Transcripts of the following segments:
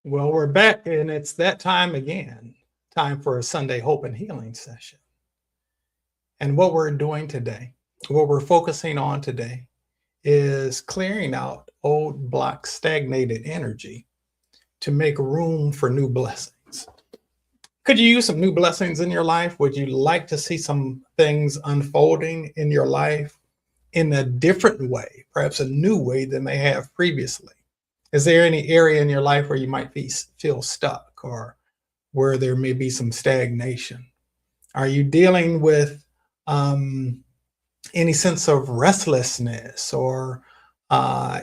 Well, we're back, and it's that time again. Time for a Sunday Hope and Healing session. And what we're doing today, what we're focusing on today, is clearing out old block stagnated energy to make room for new blessings. Could you use some new blessings in your life? Would you like to see some things unfolding in your life in a different way, perhaps a new way than they have previously? Is there any area in your life where you might feel stuck or where there may be some stagnation? Are you dealing with any sense of restlessness or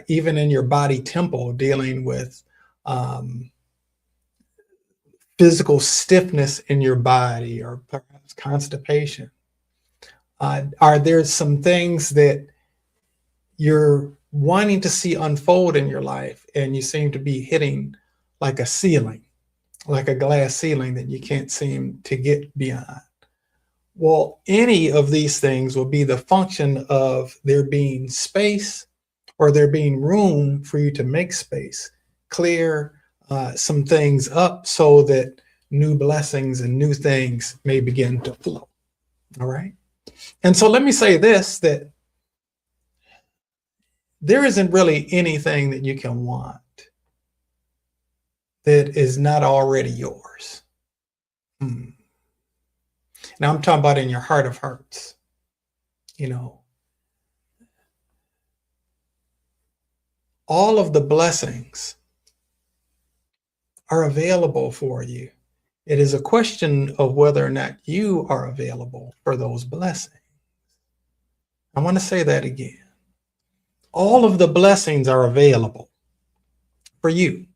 even in your body temple dealing with physical stiffness in your body or perhaps constipation? Are there some things that you're wanting to see unfold in your life and you seem to be hitting like a ceiling, like a glass ceiling that you can't seem to get beyond? Well, any of these things will be the function of there being space or there being room for you to make space, clear some things up so that new blessings and new things may begin to flow. All right. And so let me say this, that there isn't really anything that you can want that is not already yours. Now I'm talking about in your heart of hearts. You know, all of the blessings are available for you. It is a question of whether or not you are available for those blessings. I want to say that again. All of the blessings are available for you.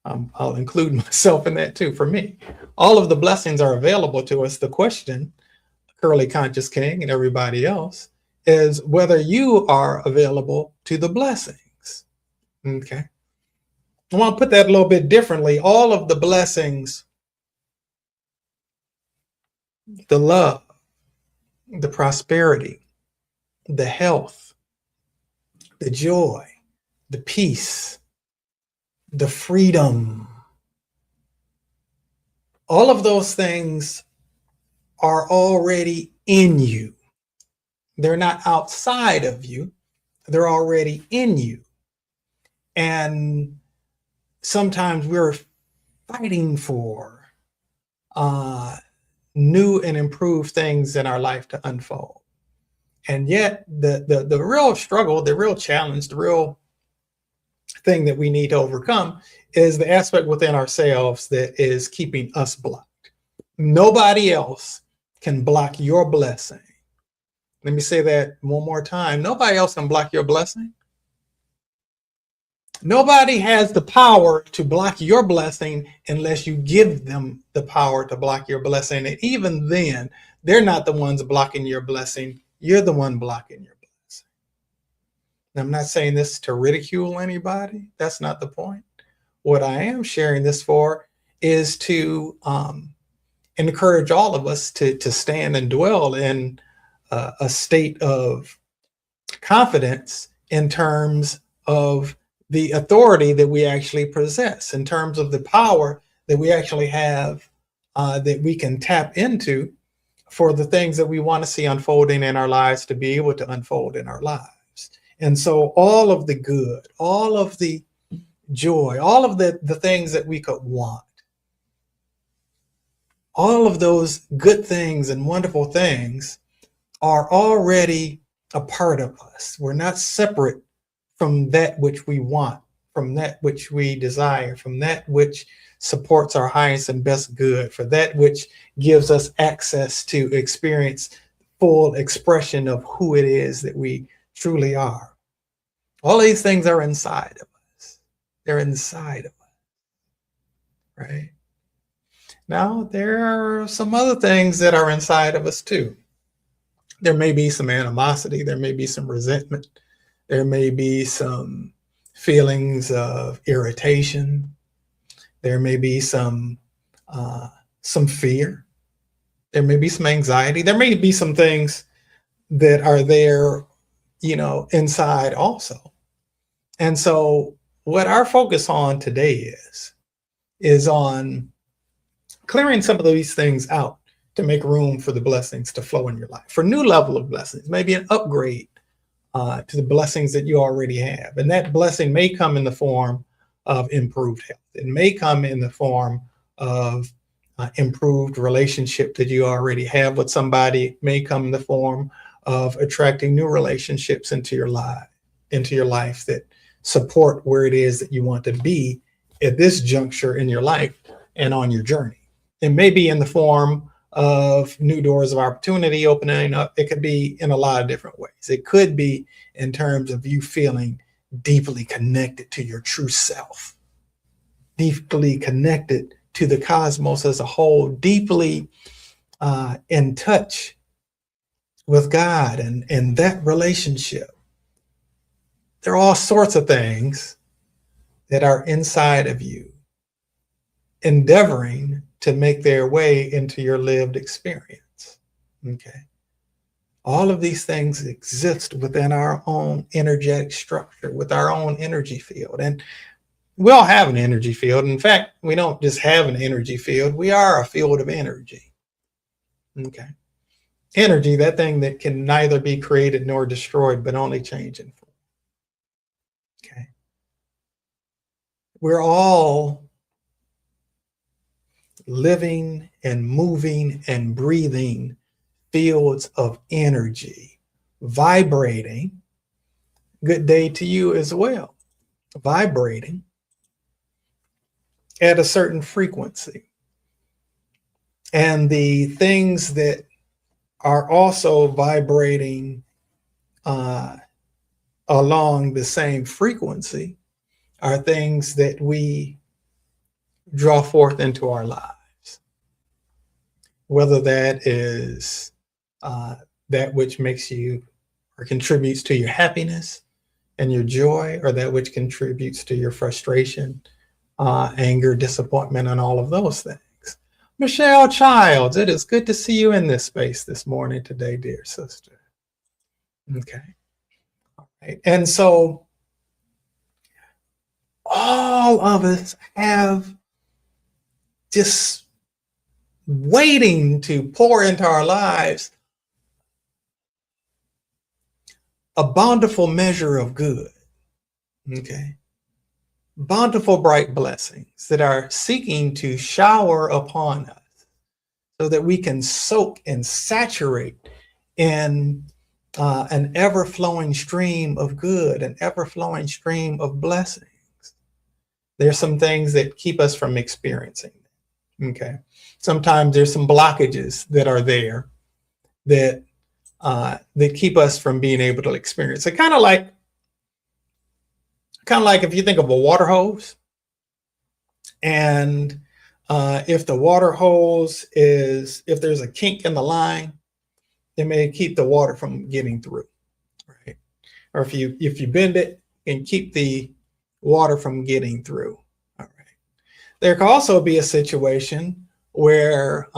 I'll include myself in that too, for me. All of the blessings are available to us. The question, Curly Conscious King and everybody else, is whether you are available to the blessings. Okay. I want to put that a little bit differently. All of the blessings, the love, the prosperity, the health, the joy, the peace, the freedom, all of those things are already in you. They're not outside of you. They're already in you. And sometimes we're fighting for new and improved things in our life to unfold. And yet the real struggle, the real challenge, the real thing that we need to overcome is the aspect within ourselves that is keeping us blocked. Nobody else can block your blessing. Let me say that one more time. Nobody else can block your blessing. Nobody has the power to block your blessing unless you give them the power to block your blessing. And even then, they're not the ones blocking your blessing. You're the one blocking your blessing. Now, I'm not saying this to ridicule anybody. That's not the point. What I am sharing this for is to encourage all of us to stand and dwell in a state of confidence in terms of the authority that we actually possess, in terms of the power that we actually have, that we can tap into for the things that we want to see unfolding in our lives to be able to unfold in our lives. And so all of the good, all of the joy, all of the things that we could want, all of those good things and wonderful things are already a part of us. We're not separate from that which we want, from that which we desire, from that which supports our highest and best good, for that which gives us access to experience full expression of who it is that we truly are. All these things are inside of us. They're inside of us, right? Now, there are some other things that are inside of us too. There may be some animosity. There may be some resentment. There may be some feelings of irritation. There may be some fear. There may be some anxiety. There may be some things that are there, inside also. And so what our focus on today is on clearing some of these things out to make room for the blessings to flow in your life, for new level of blessings, maybe an upgrade to the blessings that you already have. And that blessing may come in the form of improved health. It may come in the form of improved relationship that you already have with somebody. It may come in the form of attracting new relationships into your life that support where it is that you want to be at this juncture in your life and on your journey. It may be in the form of new doors of opportunity opening up. It could be in a lot of different ways. It could be in terms of you feeling deeply connected to your true self, deeply connected to the cosmos as a whole, deeply in touch with God and that relationship. There are all sorts of things that are inside of you, endeavoring to make their way into your lived experience. Okay. All of these things exist within our own energetic structure, with our own energy field. And we all have an energy field. In fact, we don't just have an energy field, we are a field of energy. Okay. Energy, that thing that can neither be created nor destroyed, but only change in form. Okay. We're all living and moving and breathing fields of energy, vibrating. Good day to you as well. Vibrating at a certain frequency. And the things that are also vibrating along the same frequency are things that we draw forth into our lives. Whether that is that which makes you or contributes to your happiness and your joy, or that which contributes to your frustration, anger, disappointment, and all of those things. Michelle Childs, it is good to see you in this space this morning today, dear sister. Okay. All right. And so all of us have just waiting to pour into our lives a bountiful measure of good. Okay. Bountiful, bright blessings that are seeking to shower upon us so that we can soak and saturate in an ever-flowing stream of good, an ever-flowing stream of blessings. There's some things that keep us from experiencing them. Okay. Sometimes there's some blockages that are there that keep us from being able to experience it. Kind of like if you think of a water hose, and if the water hose if there's a kink in the line, it may keep the water from getting through, right? Or if you bend it and keep the water from getting through. All right. There could also be a situation where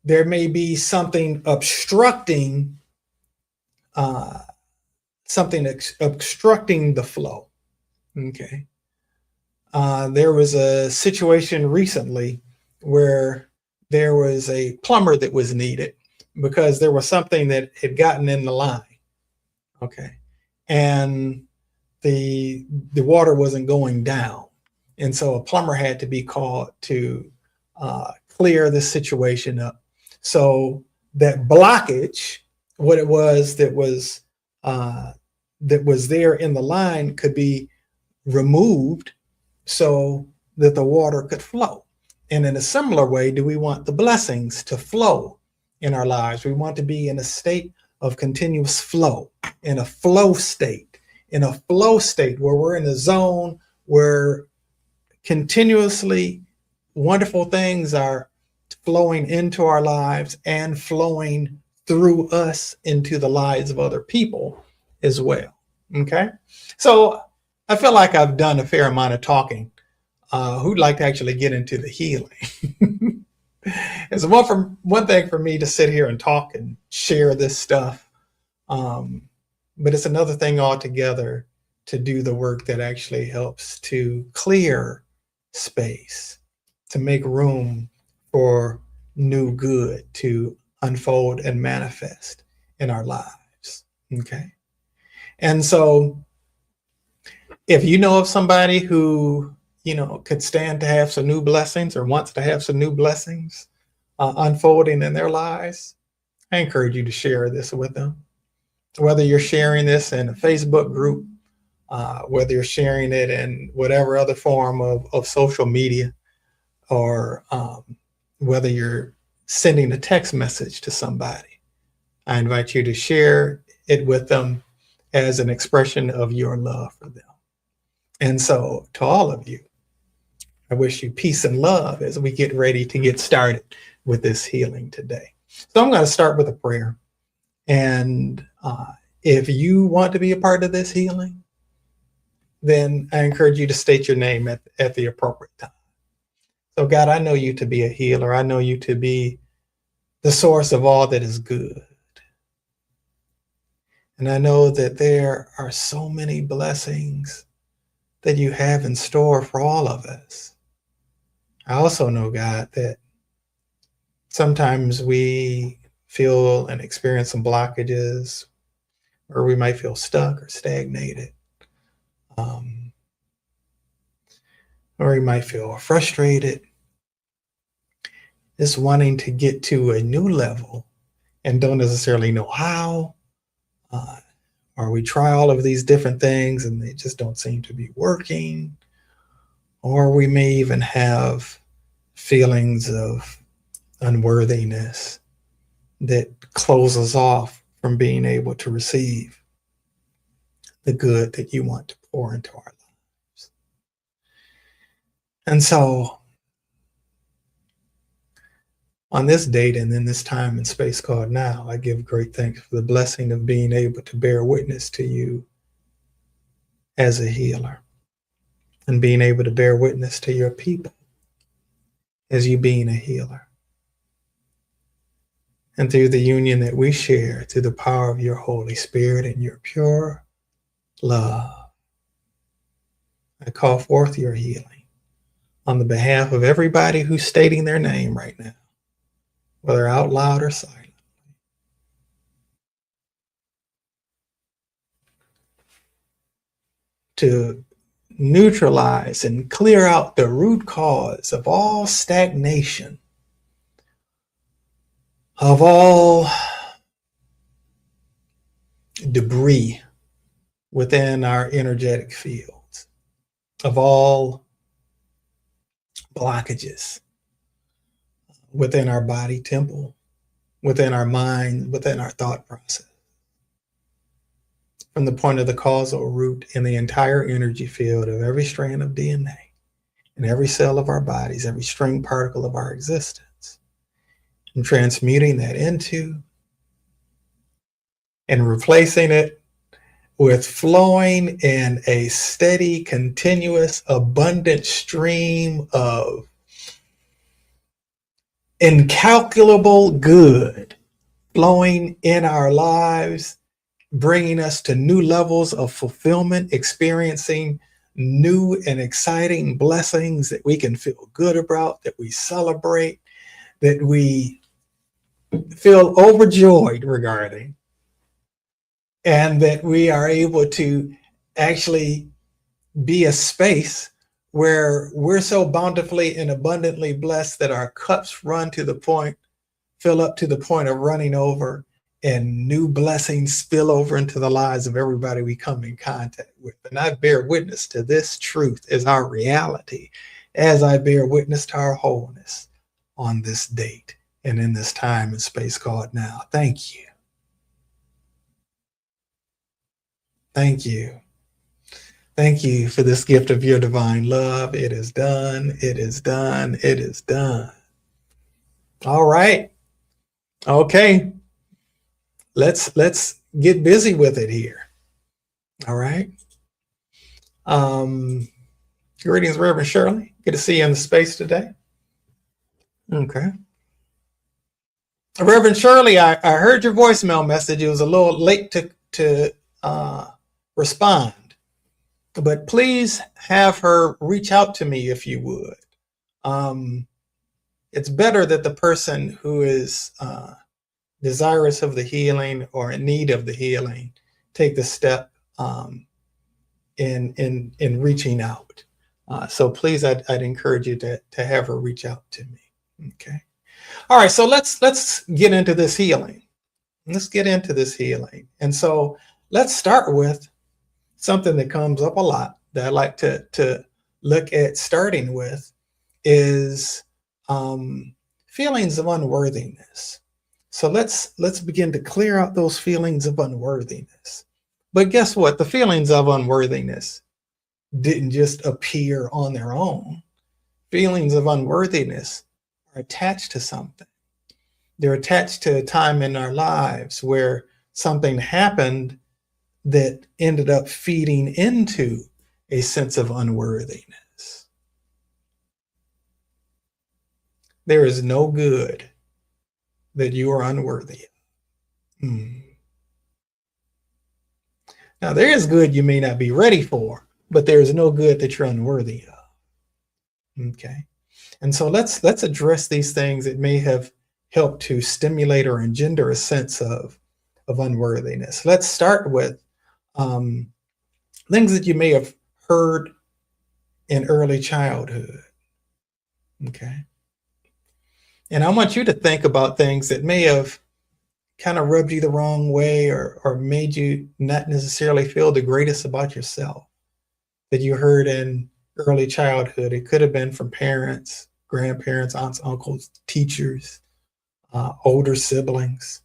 there may be something obstructing obstructing the flow. Okay. There was a situation recently where there was a plumber that was needed because there was something that had gotten in the line. Okay. And the water wasn't going down. And so a plumber had to be called to clear the situation up. So that blockage, what it was that was there in the line, could be removed so that the water could flow. And in a similar way, do we want the blessings to flow in our lives? We want to be in a state of continuous flow, in a flow state where we're in a zone where continuously wonderful things are flowing into our lives and flowing through us into the lives of other people as well. Okay. So I feel like I've done a fair amount of talking. Who'd like to actually get into the healing? It's one thing for me to sit here and talk and share this stuff. But it's another thing altogether to do the work that actually helps to clear space, to make room for new good to unfold and manifest in our lives. Okay. And so if you know of somebody who, could stand to have some new blessings or wants to have some new blessings unfolding in their lives, I encourage you to share this with them. Whether you're sharing this in a Facebook group, whether you're sharing it in whatever other form of social media, or whether you're sending a text message to somebody, I invite you to share it with them as an expression of your love for them. And so to all of you, I wish you peace and love as we get ready to get started with this healing today. So I'm going to start with a prayer. And if you want to be a part of this healing, then I encourage you to state your name at the appropriate time. So God, I know you to be a healer. I know you to be the source of all that is good. And I know that there are so many blessings that you have in store for all of us. I also know, God, that sometimes we feel and experience some blockages, or we might feel stuck or stagnated. Or we might feel frustrated, just wanting to get to a new level and don't necessarily know how. Or we try all of these different things and they just don't seem to be working. Or we may even have feelings of unworthiness that close us off from being able to receive the good that you want to pour into our lives. And so on this date and in this time and space called now, I give great thanks for the blessing of being able to bear witness to you as a healer, and being able to bear witness to your people as you being a healer. And through the union that we share, through the power of your Holy Spirit and your pure love, I call forth your healing on the behalf of everybody who's stating their name right now, whether out loud or silent. To neutralize and clear out the root cause of all stagnation, of all debris within our energetic fields, of all blockages within our body temple, within our mind, within our thought process. From the point of the causal root in the entire energy field of every strand of DNA, in every cell of our bodies, every string particle of our existence, and transmuting that into and replacing it with flowing in a steady, continuous, abundant stream of incalculable good flowing in our lives, bringing us to new levels of fulfillment, experiencing new and exciting blessings that we can feel good about, that we celebrate, that we feel overjoyed regarding, and that we are able to actually be a space where we're so bountifully and abundantly blessed that our cups fill up to the point of running over, and new blessings spill over into the lives of everybody we come in contact with. And I bear witness to this truth as our reality, as I bear witness to our wholeness on this date and in this time and space called now. Thank you. Thank you. Thank you for this gift of your divine love. It is done. It is done. It is done. All right. Okay. Let's get busy with it here. All right. Greetings, Reverend Shirley. Good to see you in the space today. Okay. Reverend Shirley, I heard your voicemail message. It was a little late to respond. But please have her reach out to me if you would. It's better that the person who is desirous of the healing or in need of the healing take the step in reaching out. So please, I'd encourage you to have her reach out to me. Okay. All right. So let's get into this healing. Let's get into this healing. And so let's start with something that comes up a lot that I like to look at starting with is feelings of unworthiness. So let's begin to clear out those feelings of unworthiness. But guess what? The feelings of unworthiness didn't just appear on their own. Feelings of unworthiness are attached to something. They're attached to a time in our lives where something happened that ended up feeding into a sense of unworthiness. There is no good that you are unworthy of. Now, there is good you may not be ready for, but there is no good that you're unworthy of. Okay. And so let's address these things that may have helped to stimulate or engender a sense of unworthiness. Let's start with things that you may have heard in early childhood. Okay. And I want you to think about things that may have kind of rubbed you the wrong way or made you not necessarily feel the greatest about yourself that you heard in early childhood. It could have been from parents, grandparents, aunts, uncles, teachers, older siblings,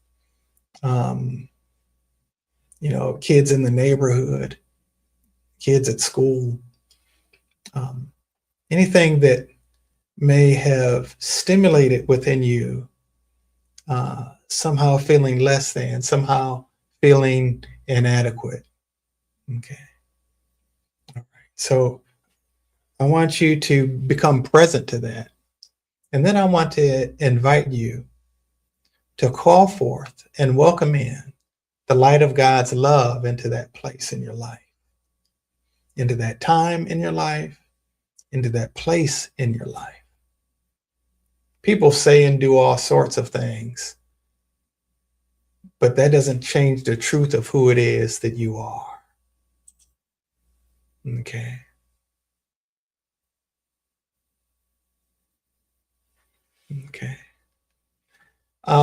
kids in the neighborhood, kids at school, anything that may have stimulated within you somehow feeling less than, somehow feeling inadequate. Okay. All right. So I want you to become present to that. And then I want to invite you to call forth and welcome in the light of God's love into that place in your life, into that time in your life, into that place in your life. People say and do all sorts of things, but that doesn't change the truth of who it is that you are. Okay. Okay.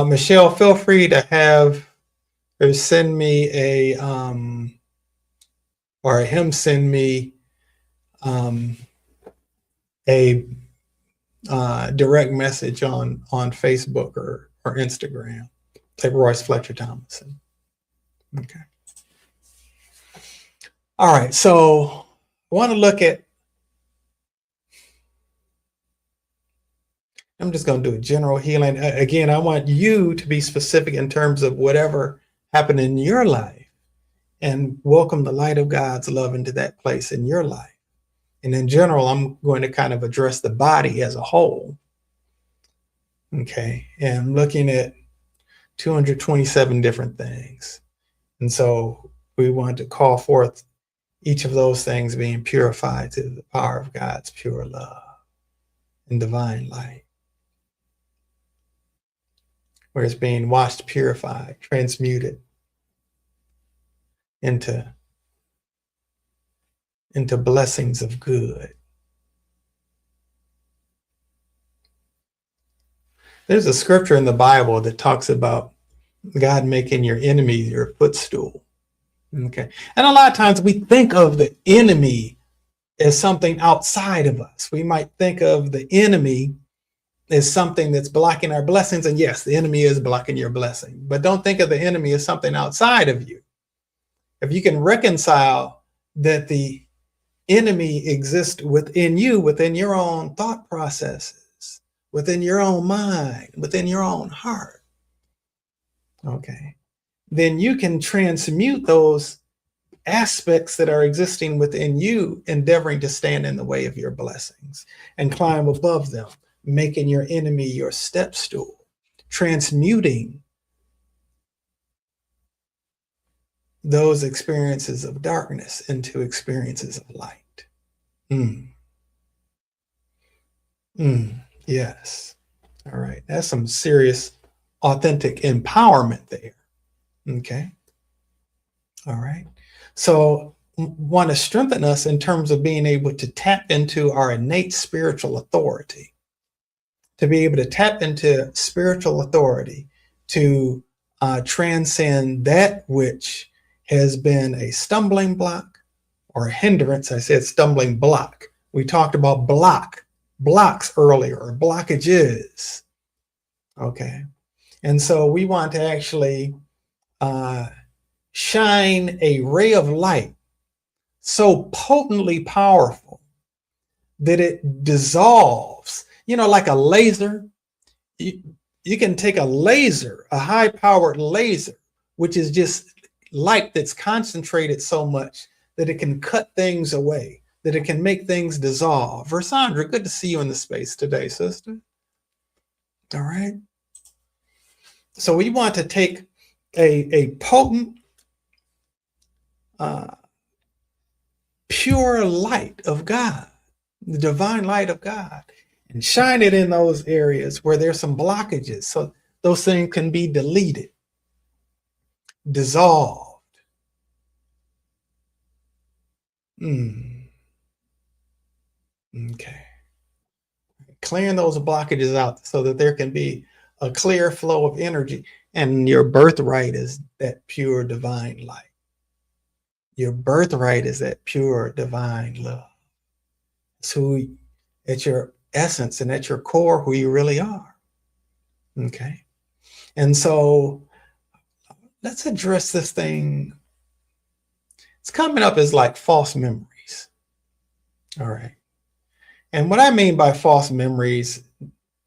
Michelle, feel free to have or send me a or him send me a direct message on Facebook or Instagram, like Royce Fletcher Thomason. Okay. All right. So I want to look at, I'm just going to do a general healing. Again, I want you to be specific in terms of whatever happened in your life and welcome the light of God's love into that place in your life. And in general, I'm going to kind of address the body as a whole. Okay. And I'm looking at 227 different things. And so we want to call forth each of those things being purified to the power of God's pure love and divine light, where it's being washed, purified, transmuted into blessings of good. There's a scripture in the Bible that talks about God making your enemy your footstool. Okay. And a lot of times we think of the enemy as something outside of us. We might think of the enemy as something that's blocking our blessings. And yes, the enemy is blocking your blessing, but don't think of the enemy as something outside of you. If you can reconcile that the enemy exists within you, within your own thought processes, within your own mind, within your own heart, okay, then you can transmute those aspects that are existing within you, endeavoring to stand in the way of your blessings and climb above them, making your enemy your step stool, transmuting those experiences of darkness into experiences of light. Yes. All right. That's some serious, authentic empowerment there. Okay. All right. So want to strengthen us in terms of being able to tap into our innate spiritual authority, to be able to tap into spiritual authority, to transcend that which has been a stumbling block or a hindrance. I said stumbling block. We talked about blocks earlier, or blockages. Okay. And so we want to actually shine a ray of light so potently powerful that it dissolves, like a laser. You can take a laser, a high powered laser, which is just light that's concentrated so much that it can cut things away, that it can make things dissolve. Versandra, good to see you in the space today, sister. All right. So we want to take a potent, pure light of God, the divine light of God, and shine it in those areas where there's some blockages, so those things can be deleted, dissolved. Okay. Clearing those blockages out so that there can be a clear flow of energy. And your birthright is that pure divine light. Your birthright is that pure divine love. It's who, at your essence and at your core, who you really are. Okay. And so let's address this thing. It's coming up as like false memories. All right. And what I mean by false memories,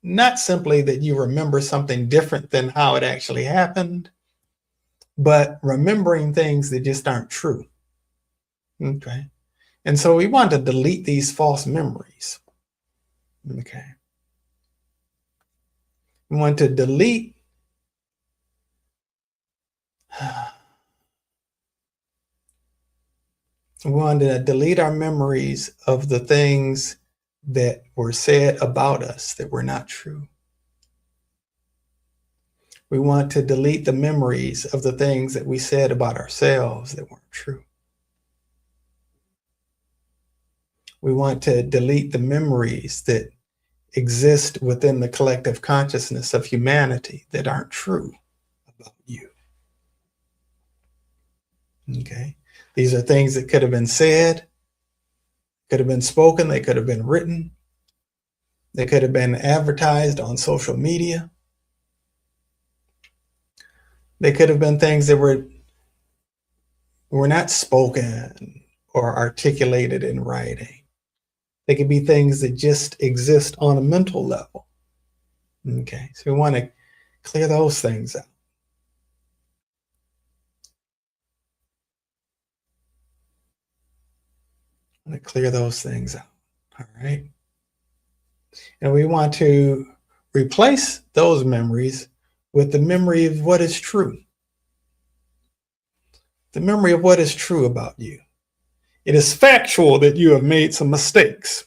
not simply that you remember something different than how it actually happened, but remembering things that just aren't true. Okay. And so we want to delete these false memories. Okay. We want to delete our memories of the things that were said about us that were not true. We want to delete the memories of the things that we said about ourselves that weren't true. We want to delete the memories that exist within the collective consciousness of humanity that aren't true about you. Okay. These are things that could have been said, could have been spoken, they could have been written, they could have been advertised on social media. They could have been things that were not spoken or articulated in writing. They could be things that just exist on a mental level. Okay, so we want to clear those things out. Clear those things out. All right. And we want to replace those memories with the memory of what is true. The memory of what is true about you. It is factual that you have made some mistakes.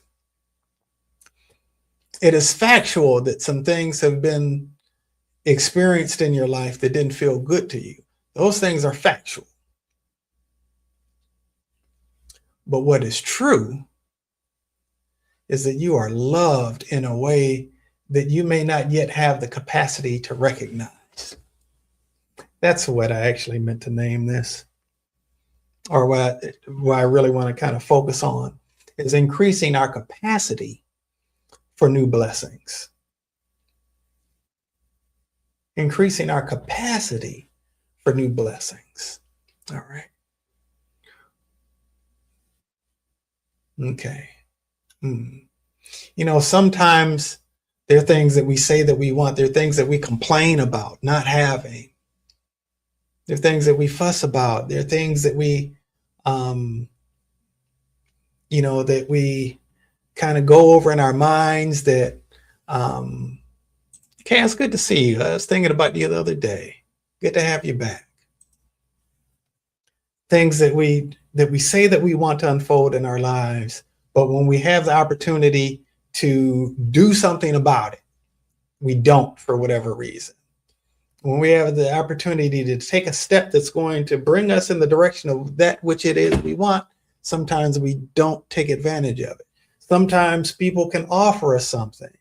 It is factual that some things have been experienced in your life that didn't feel good to you. Those things are factual. But what is true is that you are loved in a way that you may not yet have the capacity to recognize. That's what I actually meant to name this, or what I really want to kind of focus on, is increasing our capacity for new blessings. Increasing our capacity for new blessings. All right. Okay. Sometimes there are things that we say that we want. There are things that we complain about not having. There are things that we fuss about. There are things that we, that we kind of go over in our minds that, okay, it's good to see you. I was thinking about you the other day. Good to have you back. things that we say that we want to unfold in our lives, but when we have the opportunity to do something about it, we don't, for whatever reason. When we have the opportunity to take a step that's going to bring us in the direction of that which it is we want, sometimes we don't take advantage of it. Sometimes people can offer us something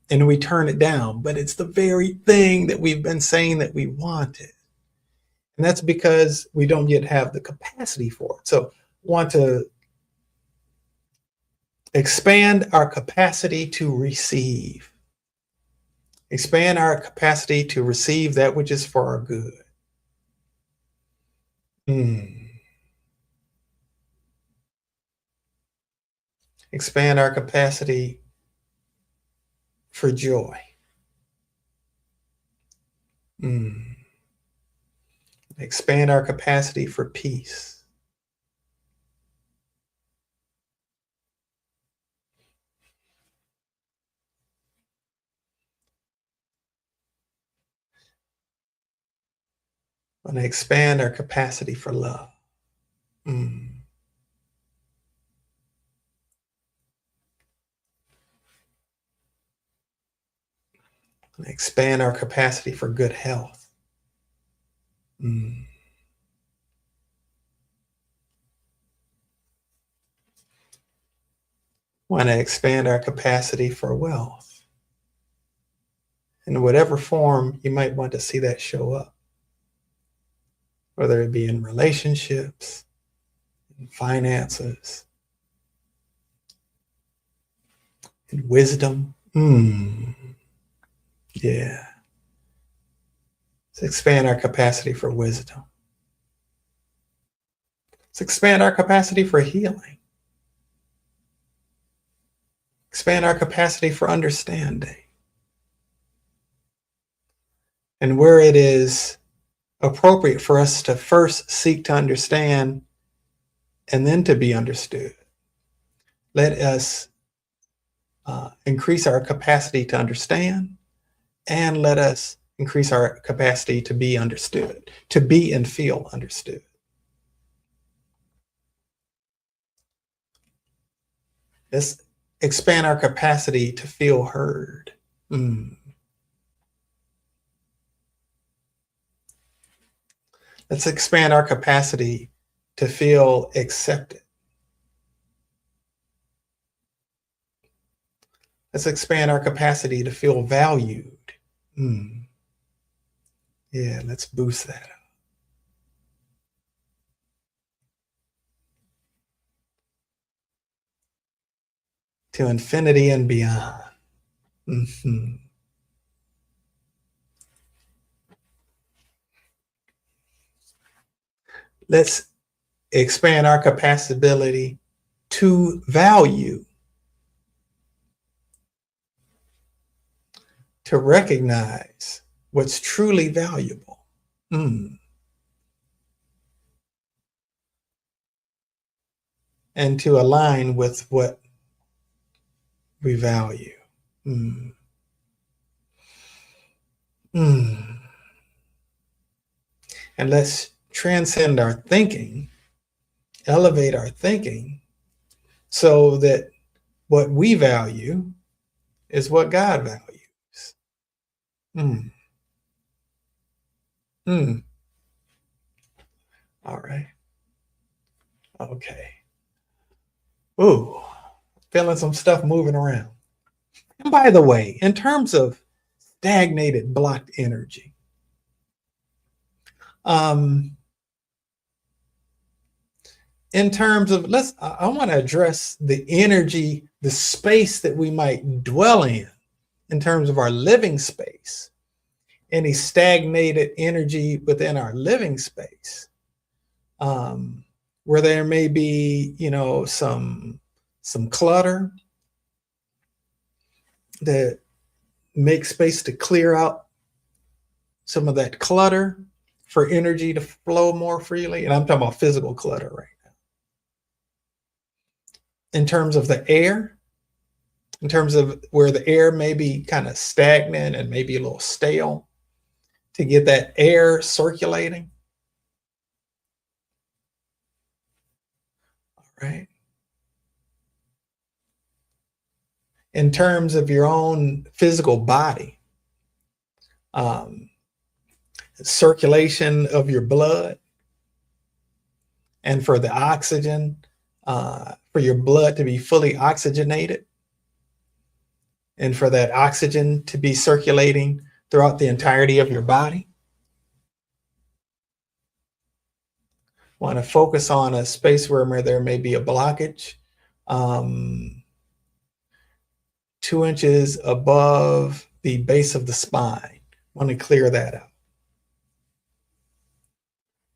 and we turn it down, but it's the very thing that we've been saying that we wanted. And that's because we don't yet have the capacity for it. So want to expand our capacity to receive. Expand our capacity to receive that which is for our good. Expand our capacity for joy. Expand our capacity for peace. And expand our capacity for love. And expand our capacity for good health. Want to expand our capacity for wealth. In whatever form you might want to see that show up. Whether it be in relationships, in finances, in wisdom. Yeah. Let's expand our capacity for wisdom. Let's expand our capacity for healing. Expand our capacity for understanding. And where it is appropriate for us to first seek to understand and then to be understood, let us increase our capacity to understand, and let us increase our capacity to be understood, to be and feel understood. Let's expand our capacity to feel heard. Let's expand our capacity to feel accepted. Let's expand our capacity to feel valued. Yeah, let's boost that up. To infinity and beyond. Let's expand our capacity to value, to recognize what's truly valuable. And to align with what we value. And let's transcend our thinking, elevate our thinking, so that what we value is what God values. All right. Okay. Ooh, feeling some stuff moving around. And by the way, in terms of stagnated, blocked energy, in terms of, I want to address the energy, the space that we might dwell in terms of our living space, any stagnated energy within our living space, where there may be, some clutter, that make space to clear out some of that clutter for energy to flow more freely. And I'm talking about physical clutter right now. In terms of the air, in terms of where the air may be kind of stagnant and maybe a little stale, to get that air circulating. right? In terms of your own physical body, um, circulation of your blood, and for the oxygen, for your blood to be fully oxygenated, and for that oxygen to be circulating throughout the entirety of your body. Want to focus on a space where there may be a blockage, 2 inches above the base of the spine. Want to clear that out.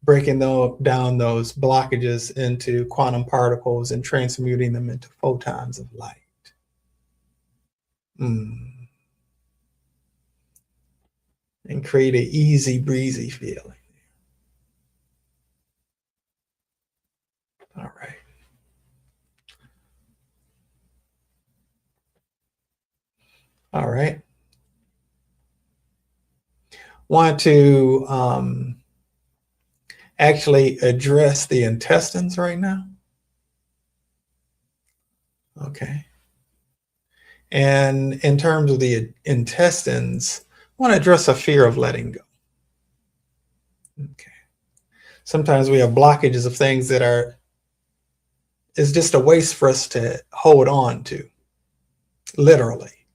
Breaking down those blockages into quantum particles and transmuting them into photons of light. And create an easy breezy feeling. All right. All right. Want to actually address the intestines right now. Okay. And in terms of the intestines, I want to address a fear of letting go. Okay. Sometimes we have blockages of things that is just a waste for us to hold on to, literally.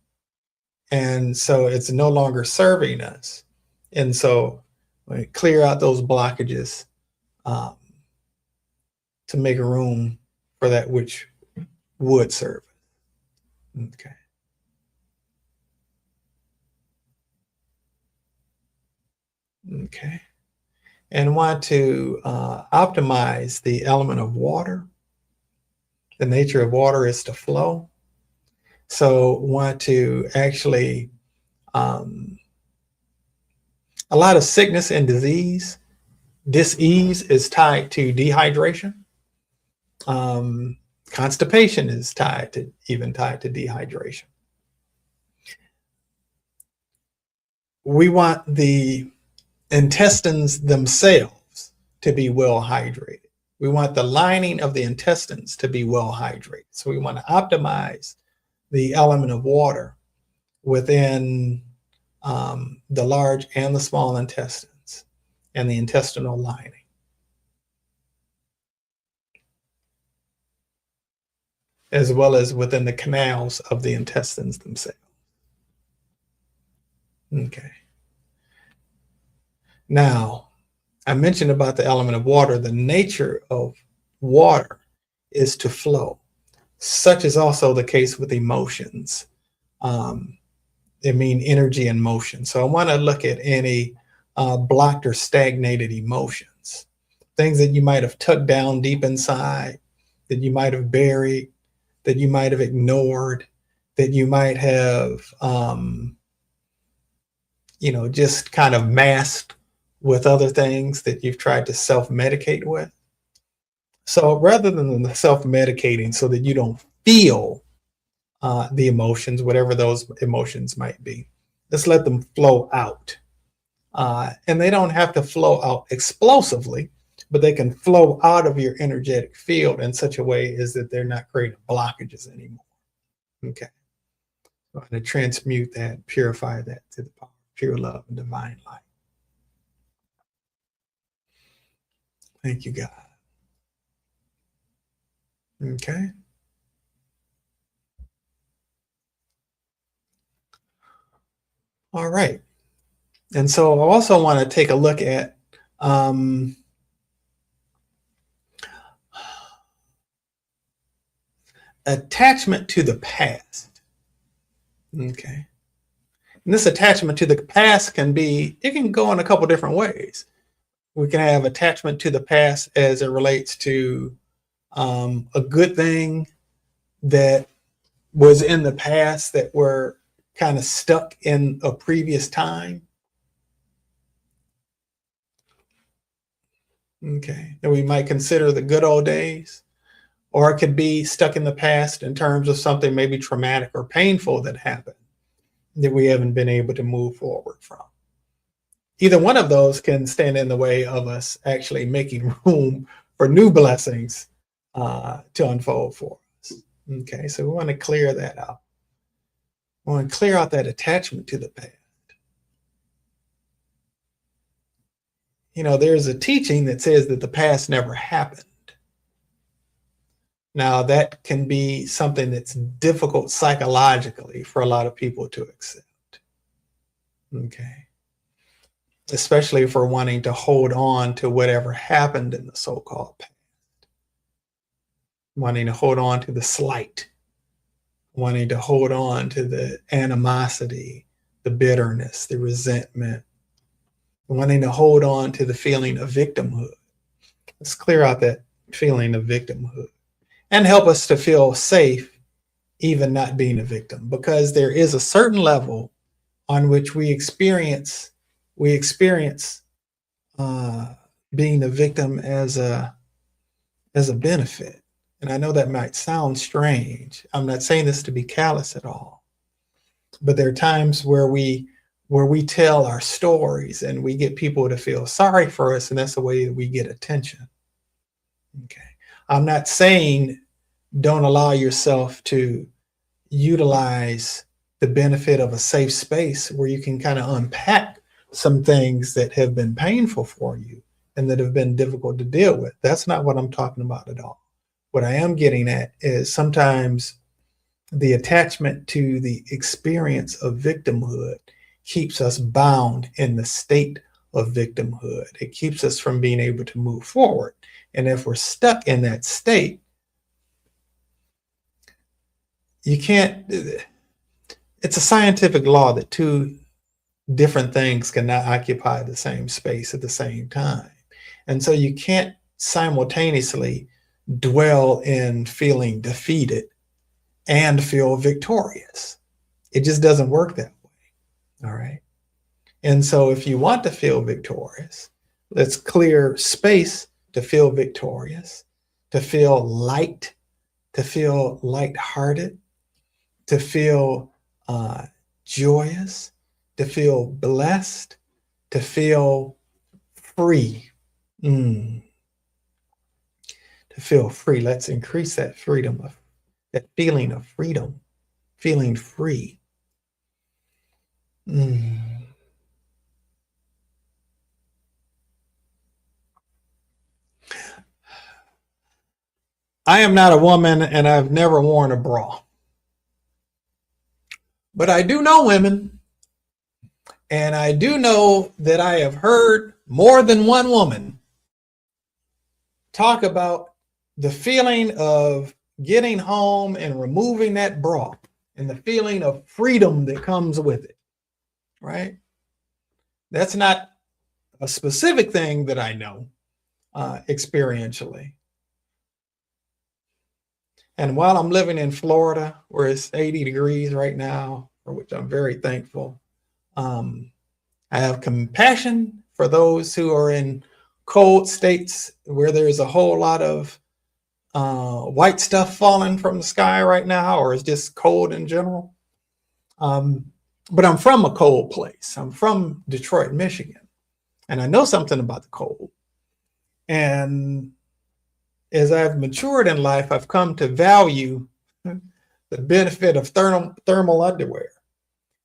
And so it's no longer serving us. And so we clear out those blockages to make room for that which would serve. Okay. Okay. And want to optimize the element of water. The nature of water is to flow. So want to actually, a lot of sickness and disease, dis-ease is tied to dehydration. Constipation is tied to dehydration. We want the intestines themselves to be well hydrated. We want the lining of the intestines to be well hydrated. So we want to optimize the element of water within the large and the small intestines and the intestinal lining. As well as within the canals of the intestines themselves. Okay. Now, I mentioned about the element of water. The nature of water is to flow. Such is also the case with emotions. They mean energy and motion. So I want to look at any blocked or stagnated emotions. Things that you might have tucked down deep inside, that you might have buried, that you might have ignored, that you might have, just kind of masked with other things that you've tried to self-medicate with. So rather than the self-medicating so that you don't feel the emotions, whatever those emotions might be, just let them flow out. And they don't have to flow out explosively, but they can flow out of your energetic field in such a way as that they're not creating blockages anymore. Okay. So I'm going to transmute that, purify that to the power of pure love and divine light. Thank you, God. Okay. All right. And so I also want to take a look at attachment to the past. Okay. And this attachment to the past can go in a couple different ways. We can have attachment to the past as it relates to a good thing that was in the past that were kind of stuck in a previous time. Okay. That we might consider the good old days. Or it could be stuck in the past in terms of something maybe traumatic or painful that happened that we haven't been able to move forward from. Either one of those can stand in the way of us actually making room for new blessings to unfold for us. Okay, so we want to clear that out. We want to clear out that attachment to the past. You know, there's a teaching that says that the past never happened. Now, that can be something that's difficult psychologically for a lot of people to accept. Okay. Especially for wanting to hold on to whatever happened in the so-called past. Wanting to hold on to the slight. Wanting to hold on to the animosity, the bitterness, the resentment. Wanting to hold on to the feeling of victimhood. Let's clear out that feeling of victimhood and help us to feel safe even not being a victim, because there is a certain level on which we experience being a victim as a benefit. And I know that might sound strange. I'm not saying this to be callous at all, but there are times where we tell our stories and we get people to feel sorry for us, and that's the way that we get attention. Okay. I'm not saying don't allow yourself to utilize the benefit of a safe space where you can kind of unpack some things that have been painful for you and that have been difficult to deal with. That's not what I'm talking about at all. What I am getting at is sometimes the attachment to the experience of victimhood keeps us bound in the state of victimhood. It keeps us from being able to move forward. And if we're stuck in that state, you can't, it's a scientific law that two different things cannot occupy the same space at the same time. And so you can't simultaneously dwell in feeling defeated and feel victorious. It just doesn't work that way. All right. And so if you want to feel victorious, let's clear space to feel victorious, to feel light, to feel lighthearted, to feel joyous, to feel blessed, to feel free. To feel free. Let's increase that freedom, that feeling of freedom, feeling free. I am not a woman and I've never worn a bra. But I do know women, and I do know that I have heard more than one woman talk about the feeling of getting home and removing that bra and the feeling of freedom that comes with it, right? That's not a specific thing that I know experientially. And while I'm living in Florida, where it's 80 degrees right now, for which I'm very thankful, I have compassion for those who are in cold states where there's a whole lot of white stuff falling from the sky right now, or it's just cold in general. But I'm from a cold place. I'm from Detroit, Michigan, and I know something about the cold. And as I've matured in life, I've come to value the benefit of thermal underwear.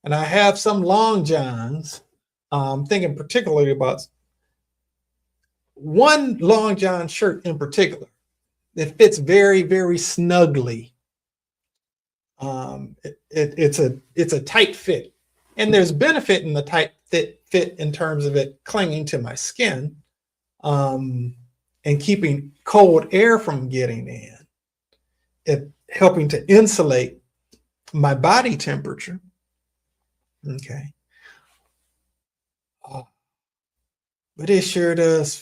And I have some long johns, thinking particularly about one long john shirt in particular that fits very, very snugly. It's a tight fit. And there's benefit in the tight fit in terms of it clinging to my skin. And keeping cold air from getting in, it helping to insulate my body temperature. Okay. But it sure has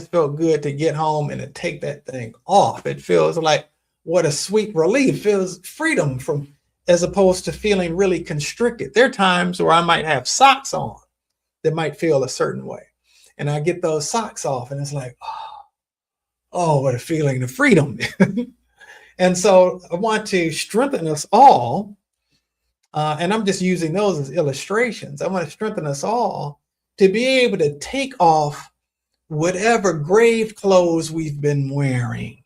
felt good to get home and to take that thing off. It feels like what a sweet relief. It feels freedom from, as opposed to feeling really constricted. There are times where I might have socks on that might feel a certain way. And I get those socks off and it's like, oh, what a feeling of freedom. And so I want to strengthen us all. And I'm just using those as illustrations. I want to strengthen us all to be able to take off whatever grave clothes we've been wearing.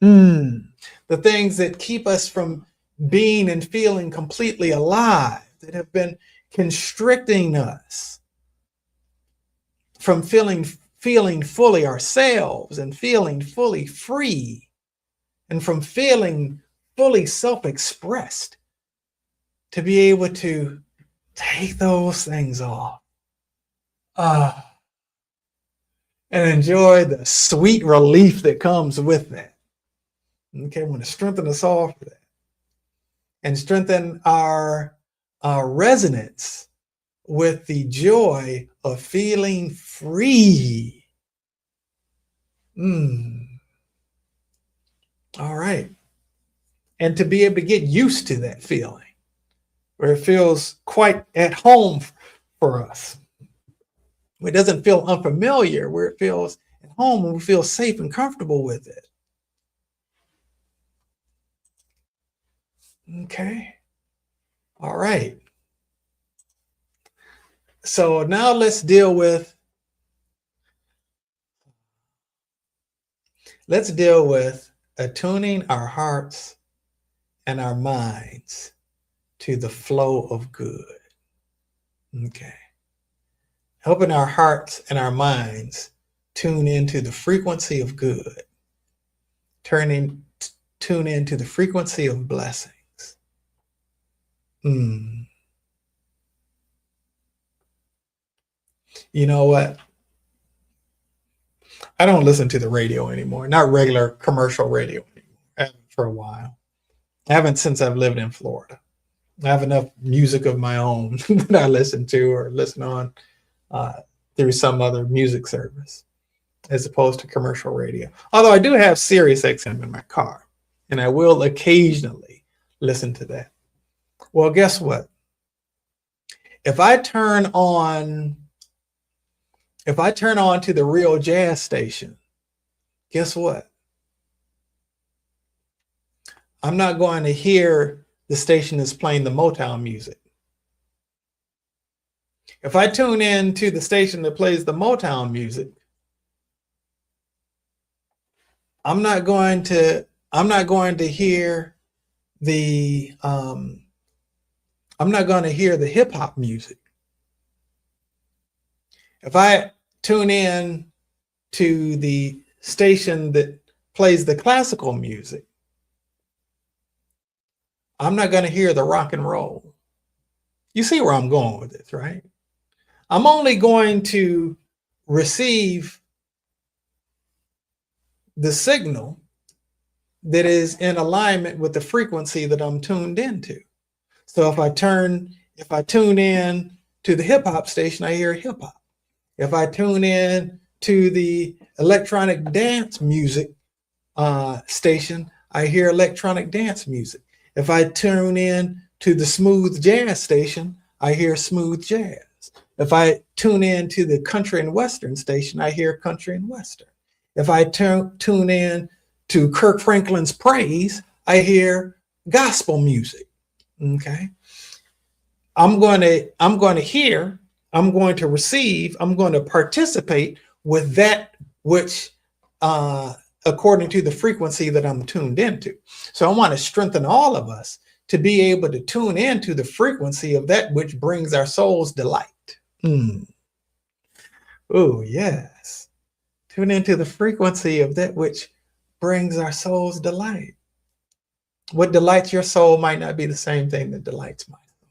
The things that keep us from being and feeling completely alive, that have been constricting us from feeling fully ourselves and feeling fully free, and from feeling fully self-expressed, to be able to take those things off and enjoy the sweet relief that comes with that. Okay, I want to strengthen us all for that, and strengthen our resonance with the joy of feeling free. All right. And to be able to get used to that feeling, where it feels quite at home for us. It doesn't feel unfamiliar, where it feels at home and we feel safe and comfortable with it. Okay. All right. So now let's deal with attuning our hearts and our minds to the flow of good. Okay. Helping our hearts and our minds tune into the frequency of good. Tune into the frequency of blessings. You know what? I don't listen to the radio anymore, not regular commercial radio anymore. I haven't for a while. I haven't since I've lived in Florida. I have enough music of my own that I listen to or listen on through some other music service, as opposed to commercial radio. Although I do have Sirius XM in my car, and I will occasionally listen to that. Well, guess what? If I turn on to the real jazz station, guess what? I'm not going to hear the station that's playing the Motown music. If I tune in to the station that plays the Motown music, I'm not going to hear the hip hop music. If I tune in to the station that plays the classical music, I'm not going to hear the rock and roll. You see where I'm going with this, right? I'm only going to receive the signal that is in alignment with the frequency that I'm tuned into. So if I tune in to the hip hop station, I hear hip hop. If I tune in to the electronic dance music station, I hear electronic dance music. If I tune in to the smooth jazz station, I hear smooth jazz. If I tune in to the country and western station, I hear country and western. If I tune in to Kirk Franklin's praise, I hear gospel music. Okay. I'm going to receive, I'm going to participate with that which, according to the frequency that I'm tuned into. So I want to strengthen all of us to be able to tune into the frequency of that which brings our soul's delight. Oh, yes. Tune into the frequency of that which brings our soul's delight. What delights your soul might not be the same thing that delights my soul.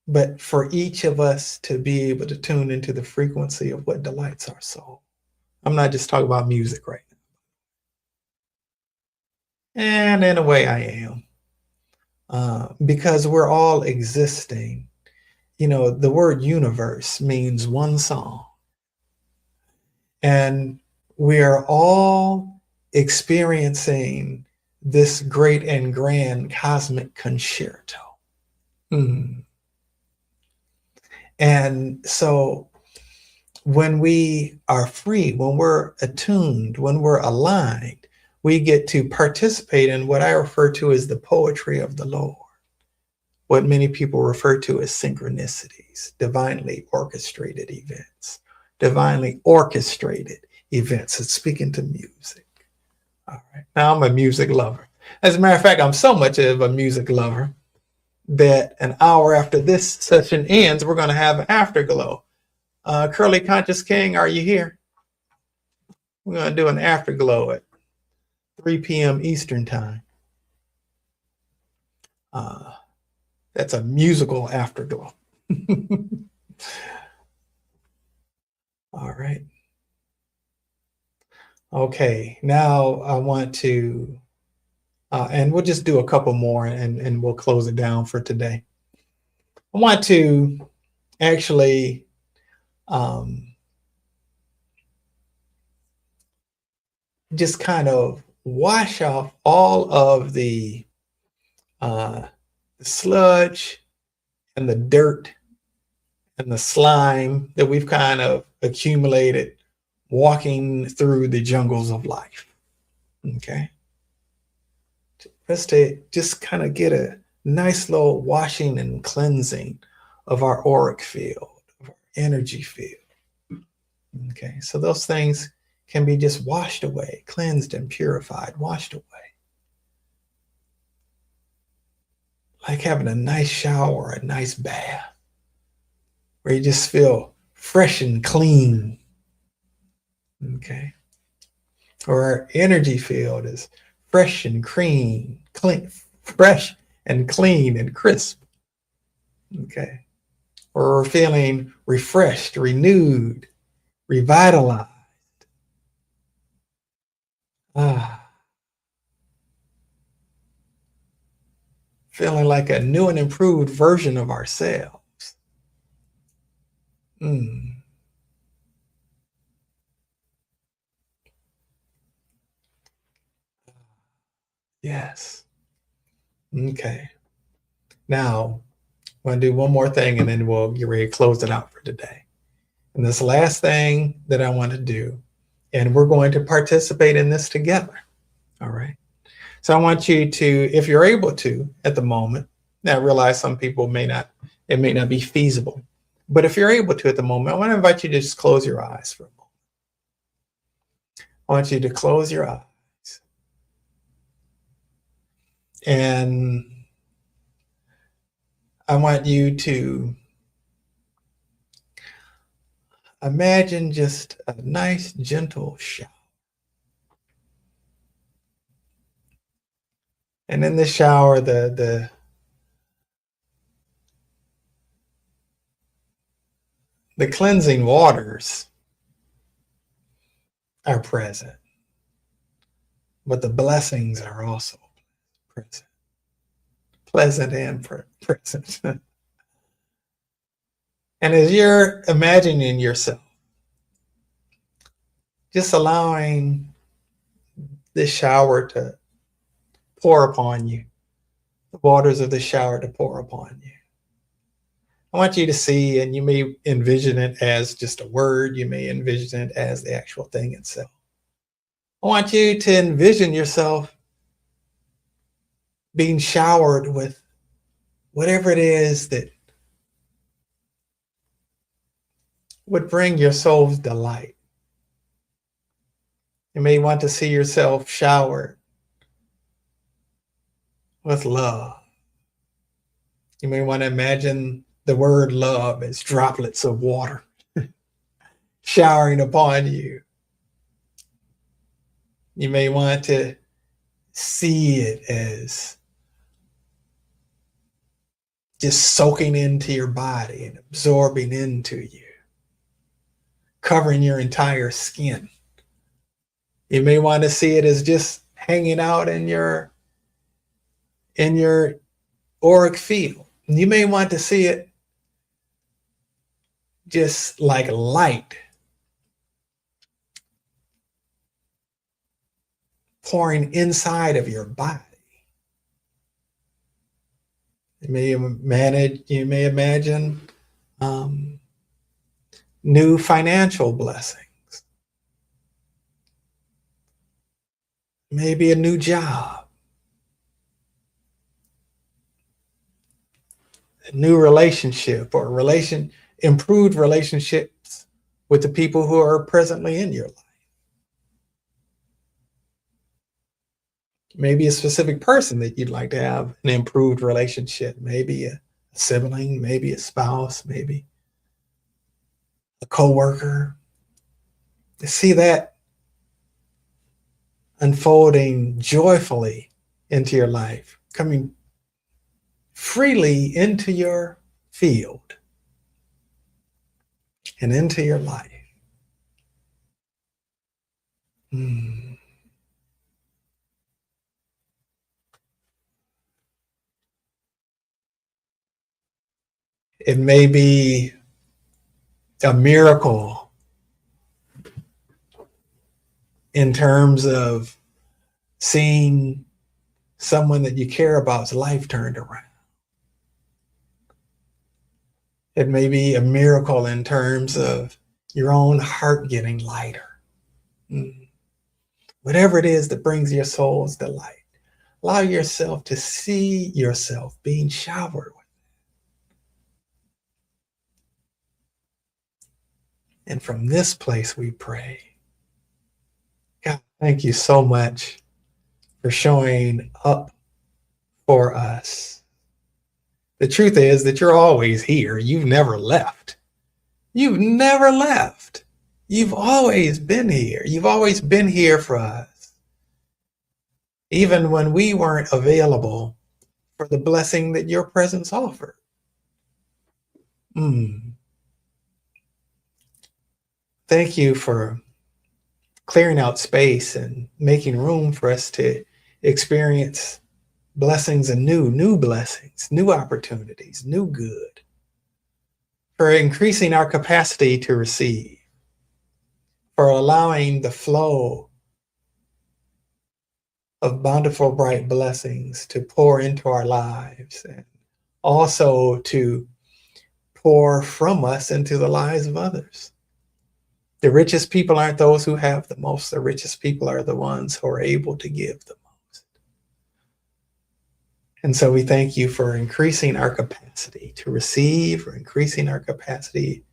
But for each of us to be able to tune into the frequency of what delights our soul. I'm not just talking about music right now. And in a way I am. Because we're all existing. You know, the word universe means one song. And we are all experiencing this great and grand cosmic concerto. And so when we are free, when we're attuned, when we're aligned, we get to participate in what I refer to as the poetry of the Lord, what many people refer to as synchronicities, divinely orchestrated events, divinely orchestrated events. It's speaking to music. All right. Now I'm a music lover. As a matter of fact, I'm so much of a music lover that an hour after this session ends, we're going to have an afterglow. Curly Conscious King, are you here? We're going to do an afterglow at 3 p.m. Eastern time. That's a musical afterglow. All right. Okay, now I want to, and we'll just do a couple more and we'll close it down for today. I want to actually just kind of wash off all of the sludge and the dirt and the slime that we've kind of accumulated walking through the jungles of life. Okay. Just kind of get a nice little washing and cleansing of our auric field, of our energy field. Okay. So those things can be just washed away, cleansed and purified, washed away. Like having a nice shower, a nice bath, where you just feel fresh and clean. Okay. Or our energy field is fresh and clean, fresh and clean and crisp. Okay. Or we're feeling refreshed, renewed, revitalized. Feeling like a new and improved version of ourselves. Yes. Okay. Now, I'm going to do one more thing and then we'll get ready to close it out for today. And this last thing that I want to do, and we're going to participate in this together. All right. So I want you to, if you're able to at the moment, now I realize some people it may not be feasible, but if you're able to at the moment, I want to invite you to just close your eyes for a moment. I want you to close your eyes. And I want you to imagine just a nice, gentle shower. And in the shower, the cleansing waters are present, but the blessings are also present, pleasant and present. And as you're imagining yourself, just allowing this shower to pour upon you, the waters of the shower to pour upon you. I want you to see, and you may envision it as just a word, you may envision it as the actual thing itself. I want you to envision yourself being showered with whatever it is that would bring your soul's delight. You may want to see yourself showered with love. You may want to imagine the word love as droplets of water showering upon you. You may want to see it as just soaking into your body and absorbing into you, covering your entire skin. You may want to see it as just hanging out in your auric field. You may want to see it just like light pouring inside of your body. You may imagine new financial blessings. Maybe a new job. A new relationship or improved relationships with the people who are presently in your life. Maybe a specific person that you'd like to have an improved relationship. Maybe a sibling, maybe a spouse, maybe a coworker. To see that unfolding joyfully into your life, coming freely into your field and into your life. It may be a miracle in terms of seeing someone that you care about's life turned around. It may be a miracle in terms of your own heart getting lighter. Whatever it is that brings your soul's delight, allow yourself to see yourself being showered with. And from this place we pray. God, thank you so much for showing up for us. The truth is that you're always here. You've never left. You've never left. You've always been here. You've always been here for us. Even when we weren't available for the blessing that your presence offered. Thank you for clearing out space and making room for us to experience blessings anew, new blessings, new opportunities, new good, for increasing our capacity to receive, for allowing the flow of bountiful, bright blessings to pour into our lives, and also to pour from us into the lives of others. The richest people aren't those who have the most. The richest people are the ones who are able to give the most. And so we thank you for increasing our capacity to receive, for increasing our capacity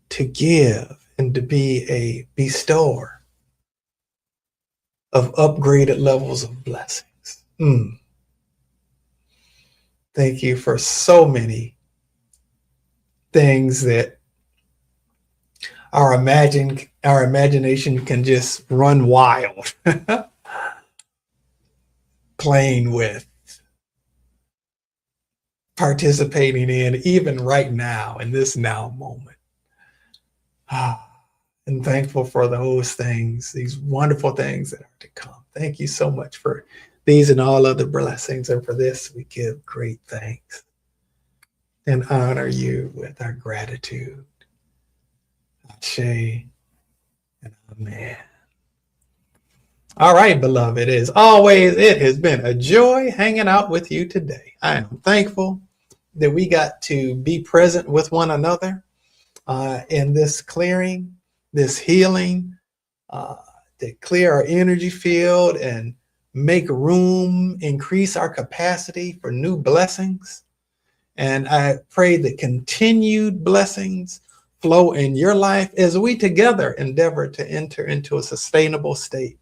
to give, and to be a bestower of upgraded levels of blessings. Thank you for so many things that our imagination can just run wild playing with, participating in, even right now, in this now moment. And thankful for those things, these wonderful things that are to come. Thank you so much for these and all other blessings. And for this, we give great thanks and honor you with our gratitude. Ashe and amen. All right, beloved, as always, it has been a joy hanging out with you today. I am thankful that we got to be present with one another in this clearing, this healing, to clear our energy field and make room, increase our capacity for new blessings. And I pray that continued blessings flow in your life as we together endeavor to enter into a sustainable state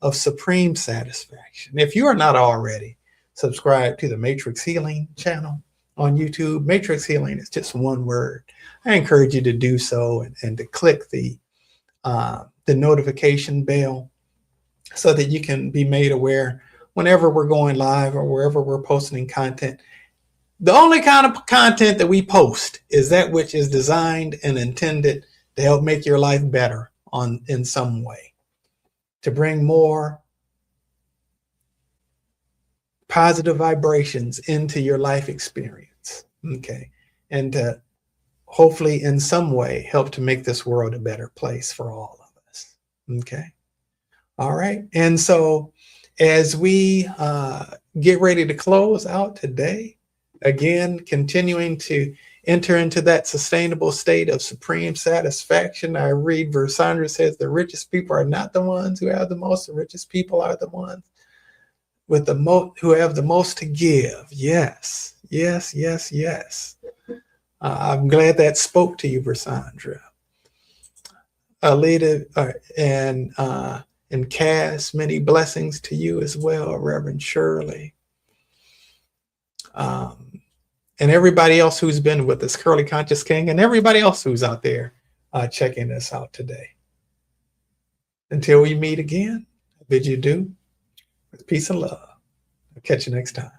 of supreme satisfaction. If you are not already subscribed to the Matrix Healing channel on YouTube, Matrix Healing is just one word. I encourage you to do so and to click the notification bell so that you can be made aware whenever we're going live or wherever we're posting content. The only kind of content that we post is that which is designed and intended to help make your life better in some way, to bring more positive vibrations into your life experience, okay, and to hopefully in some way help to make this world a better place for all of us, okay? All right, and so as we get ready to close out today, again, continuing to enter into that sustainable state of supreme satisfaction. I read verse Sandra says, the richest people are not the ones who have the most. The richest people are the ones with the most, who have the most to give. Yes, yes, yes, yes. I'm glad that spoke to you, Versandra. Alita, and and Cass, many blessings to you as well, Reverend Shirley. And everybody else who's been with us, Curly Conscious King, and everybody else who's out there checking us out today. Until we meet again, I bid you adieu with peace and love. I'll catch you next time.